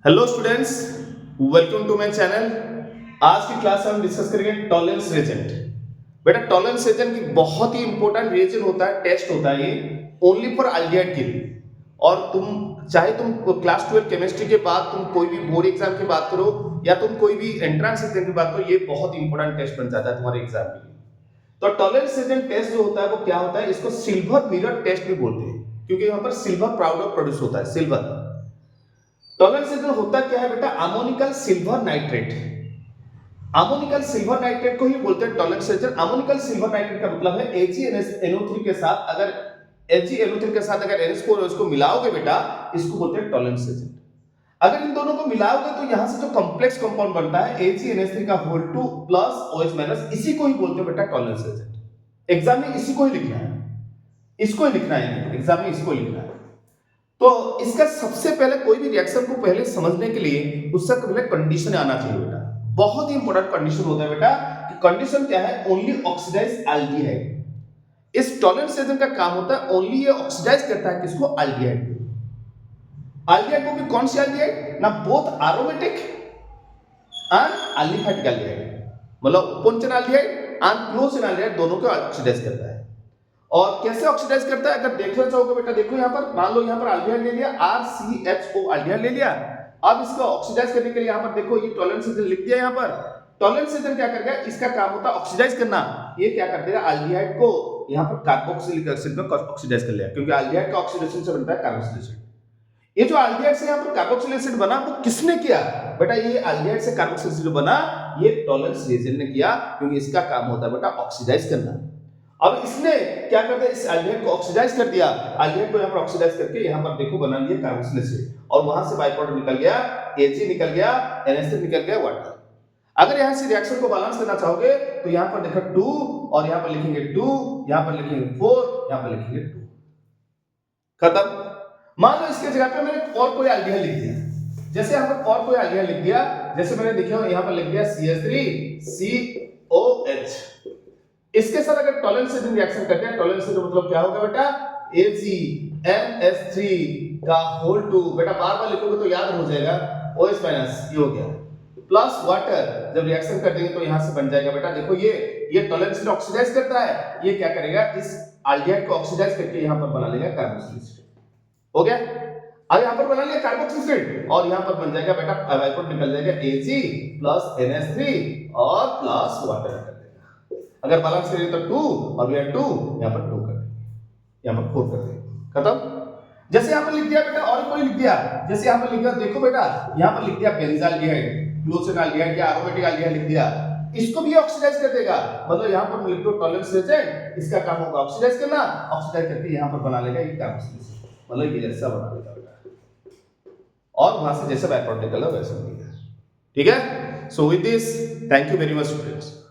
Hello students, welcome to my channel. आज की class में हम डिस्कस करेंगे टॉलरेंस रिएजेंट। बेटा टॉलरेंस रिएजेंट की बहुत ही इंपॉर्टेंट रिएजेंट होता है, टेस्ट होता है ये ओनली फॉर एल्डिहाइड के लिए। और तुम क्लास 12 केमिस्ट्री के बाद तुम कोई भी बोर्ड एग्जाम की बात करो या तुम कोई भी एंट्रेंस एग्जाम की बात करो, ये बहुत इंपॉर्टेंट टेस्ट बन जाता है तुम्हारे एग्जाम के लिए। तो टॉलरेंस रिएजेंट टेस्ट जो होता है वो क्या होता है, इसको सिल्वर मिरर टेस्ट भी बोलते हैं, क्योंकि यहाँ पर सिल्वर पाउडर प्रोड्यूस होता है। सिल्वर टॉलरेंस रिएजेंट होता क्या है बेटा, ammoniacal silver nitrate. Ammoniacal silver nitrate को ही बोलते हैं tolerance reagent. Ammoniacal silver nitrate का मतलब है AgNO3 के साथ अगर AgNO3 के साथ अगर NH4 इसको मिलाओगे बेटा, इसको बोलते हैं टॉलरेंस रिएजेंट। अगर इन दोनों को मिलाओगे तो यहां से जो कॉम्प्लेक्स कंपाउंड बनता है AgNH3 का होल 2 प्लस OH माइनस, इसी को ही बोलते हैं बेटा टॉलरेंस रिएजेंट। एग्जाम में इसी को ही लिखना है, इसको ही लिखना है एग्जाम में, इसको लिखना है। तो इसका सबसे पहले कोई भी रिएक्शन को पहले समझने के लिए उससे पहले कंडीशन आना चाहिए बेटा। बहुत ही इंपॉर्टेंट कंडीशन होता है बेटा कि कंडीशन क्या है, ओनली ऑक्सीडाइज एल्डिहाइड। इस टॉलरेंस रिएजेंट का काम होता है ओनली ये ऑक्सीडाइज करता है किसको, एल्डिहाइड को। एल्डिहाइड को भी कौन सी एल्डिहाइड ना, both aromatic and aldehyde aldehyde, मतलब open aldehyde and close aldehyde दोनों को ऑक्सीडाइज करता है। और कैसे ऑक्सीडाइज करता है अगर देखना चाहोगे बेटा, देखो यहां पर मान लो यहां पर एल्डिहाइड ले लिया, RCHO एल्डिहाइड ले लिया। अब इसको ऑक्सीडाइज करने के लिए यहां पर देखो ये टॉलरेंस रिएजेंट लिख दिया। यहां पर टॉलरेंस रिएजेंट क्या करेगा, इसका काम होता है ऑक्सीडाइज करना। ये क्या कर देगा, एल्डिहाइड को यहां पर कार्बोक्सिलिक एसिड में ऑक्सीडाइज कर लिया, क्योंकि एल्डिहाइड का ऑक्सीडेशन से बनता है कार्बोक्सिलिक एसिड। ये जो एल्डिहाइड से यहां पर कार्बोक्सिलिक एसिड बना वो किसने किया बेटा, ये एल्डिहाइड से कार्बोक्सिलिक एसिड बना ये टॉलरेंस रिएजेंट ने किया, क्योंकि इसका काम होता है बेटा ऑक्सीडाइज करना। अब इसने क्या कर दिया, इस एल्डिहाइड को ऑक्सीडाइज कर दिया। एल्डिहाइड को यहां पर ऑक्सीडाइज करके यहां पर देखो बना लिया कार्बोक्सिलिक एसिड, और वहां से बाय प्रोडक्ट निकल गया Ag निकल गया, NH3 निकल गया, वाटर। अगर यहां से रिएक्शन को बैलेंस करना चाहोगे तो यहां पर देखो 2 और यहां पर लिखेंगे 2, यहां पर लिखेंगे 4, यहां पर लिखेंगे 2, खत्म। मान लो इसके जगह पे मैंने और कोई एल्डिहाइड लिख दिया, जैसे यहां पर और कोई एल्डिहाइड लिख दिया, जैसे मैंने देखा यहां पर लिख दिया CH3COH। इसके साथ अगर टॉलरेंस रिएजेंट रिएक्शन करते हैं, टॉलरेंस रिएजेंट मतलब क्या होगा बेटा, AgNH3 का होल 2, बेटा बार-बार लिखोगे तो याद हो जाएगा, OH माइनस ये हो गया, प्लस वाटर। जब रिएक्शन कर देंगे तो यहां से बन जाएगा बेटा, देखो ये टॉलरेंस रिएजेंट ऑक्सीडाइज करता है, ये क्या करेगा, इस एल्डिहाइड को ऑक्सीडाइज करके यहां पर बना लेगा कार्बोक्सिलिक एसिड। हो गया। अब यहां पर बना लिया कार्बोक्सिलिक एसिड और यहां पर बन जाएगा बेटा बाय प्रोडक्ट निकल जाएगा Ag प्लस NH3 और प्लस वाटर। अगर बैलेंस करें तो 2 और ये 2, यहां पर 2 कर देंगे, यहां पर 4 कर देंगे, खत्म। जैसे यहां पर लिख दिया बेटा, और कोई लिख दिया, जैसे यहां पर लिख दिया, देखो बेटा यहां पर लिख दिया बेंजाल्डिहाइड, क्लोरोसिनाल्डिहाइड या एरोमेटिक एल्डिहाइड लिख दिया, इसको भी ऑक्सीडाइज कर देगा। मतलब यहां पर लिख दो टॉलरेंस रिएजेंट, इसका काम होगा ऑक्सीडाइज करना, ऑक्सीडाइज करके यहां पर बना लेगा ये कार्बोक्सिलिक, मतलब ये जैसा बना देगा बेटा, और वहां से जैसे बाय प्रोडक्ट निकला वैसा बनेगा, ठीक है। So with this, thank you very much students.